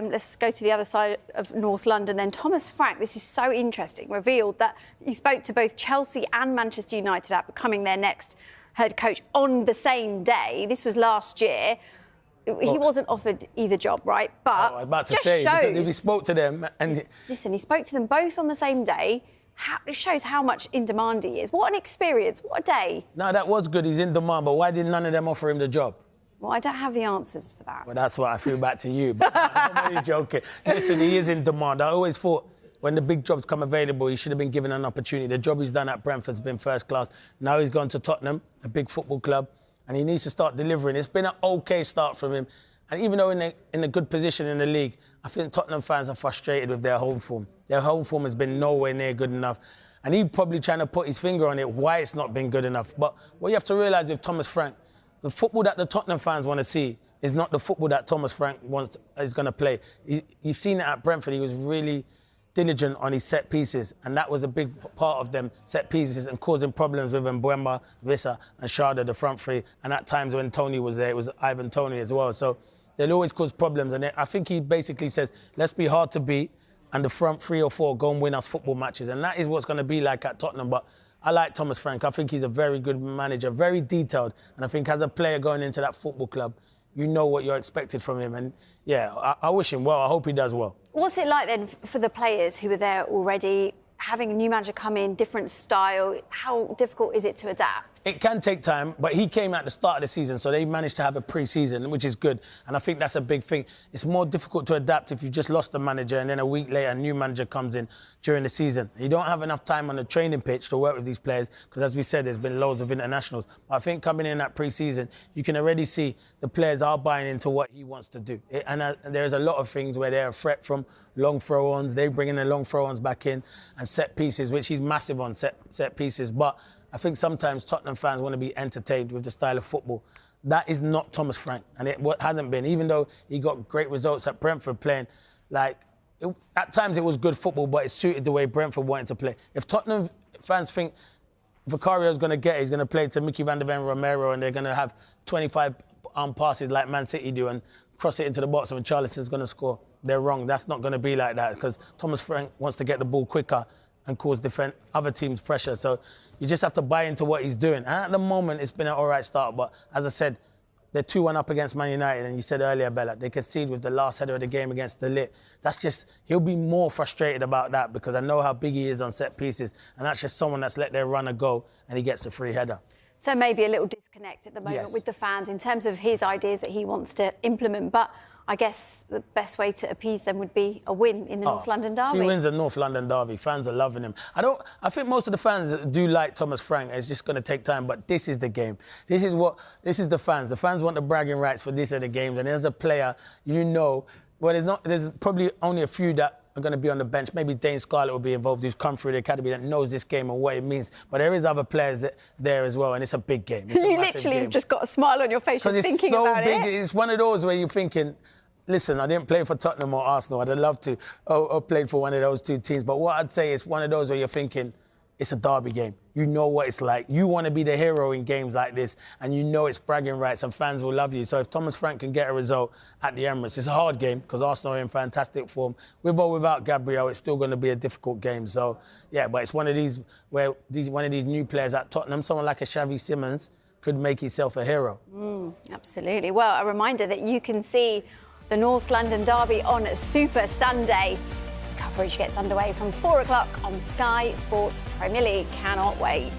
Let's go to the other side of North London then. Thomas Frank, this is so interesting, revealed that he spoke to both Chelsea and Manchester United about becoming their next head coach on the same day. This was last year. He wasn't offered either job, right? But I was about to say, because if he spoke to them and... Listen, he spoke to them both on the same day. It shows how much in demand he is. What an experience. What a day. No, that was good. He's in demand, but why did none of them offer him the job? Well, I don't have the answers for that. Well, that's what I threw back to you. But I'm only joking. Listen, he is in demand. I always thought when the big jobs come available, he should have been given an opportunity. The job he's done at Brentford has been first class. Now he's gone to Tottenham, a big football club, and he needs to start delivering. It's been an OK start from him. And even though in a good position in the league, I think Tottenham fans are frustrated with their home form. Their home form has been nowhere near good enough. And he's probably trying to put his finger on it, why it's not been good enough. But what you have to realise with Thomas Frank, the football that the Tottenham fans want to see is not the football that Thomas Frank is going to play. You've seen it at Brentford. He was really diligent on his set pieces, and that was a big part of them set pieces and causing problems with Mbeumo, Wissa and Sharda, the front three. And at times when Tony was there, it was Ivan Toney as well. So they'll always cause problems. And I think he basically says, let's be hard to beat, and the front 3 or 4 go and win us football matches. And that is what's going to be like at Tottenham. But I like Thomas Frank. I think he's a very good manager, very detailed. And I think as a player going into that football club, you know what you're expected from him. And, yeah, I wish him well. I hope he does well. What's it like, then, for the players who were there already, having a new manager come in, different style? How difficult is it to adapt? It can take time, but he came at the start of the season, so they managed to have a pre-season, which is good. And I think that's a big thing. It's more difficult to adapt if you just lost the manager and then a week later a new manager comes in during the season. You don't have enough time on the training pitch to work with these players because, as we said, there's been loads of internationals. But I think coming in that pre-season, you can already see the players are buying into what he wants to do. And there's a lot of things where they're a threat from long throw-ons. They bring in the long throw-ons back in and set pieces, which he's massive on set pieces. But I think sometimes Tottenham fans want to be entertained with the style of football. That is not Thomas Frank, and it hasn't been. Even though he got great results at Brentford playing, at times it was good football, but it suited the way Brentford wanted to play. If Tottenham fans think Vicario's going to he's going to play to Mickey van der Ven Romero and they're going to have 25 passes like Man City do and cross it into the box and Charleston's going to score, they're wrong. That's not going to be like that because Thomas Frank wants to get the ball quicker and cause other teams pressure. So you just have to buy into what he's doing. And at the moment, it's been an all right start. But as I said, they're 2-1 up against Man United. And you said earlier, Bella, they conceded with the last header of the game against De Ligt. That's just, he'll be more frustrated about that because I know how big he is on set pieces. And that's just someone that's let their runner go and he gets a free header. So maybe a little disconnect at the moment with the fans in terms of his ideas that he wants to implement. But I guess the best way to appease them would be a win in the North London derby. If he wins the North London derby, fans are loving him. I think most of the fans do like Thomas Frank. It's just going to take time, but this is the game. This is the fans. The fans want the bragging rights for this are the games. And as a player, there's probably only a few that are going to be on the bench. Maybe Dane Scarlett will be involved, who's come through the academy that knows this game and what it means. But there is other players there as well, and it's a big game. You literally have just got a smile on your face just thinking about it. Because it's so big. It's one of those where you're thinking, listen, I didn't play for Tottenham or Arsenal. I'd have loved to have played for one of those two teams. But what I'd say is one of those where you're thinking, it's a derby game. You know what it's like. You want to be the hero in games like this, and you know it's bragging rights, and fans will love you. So if Thomas Frank can get a result at the Emirates, it's a hard game because Arsenal are in fantastic form. With or without Gabriel, it's still going to be a difficult game. So, yeah, but it's one of these new players at Tottenham, someone like a Xavi Simons, could make himself a hero. Absolutely. Well, a reminder that you can see the North London derby on Super Sunday. Coverage gets underway from 4 o'clock on Sky Sports Premier League. Cannot wait.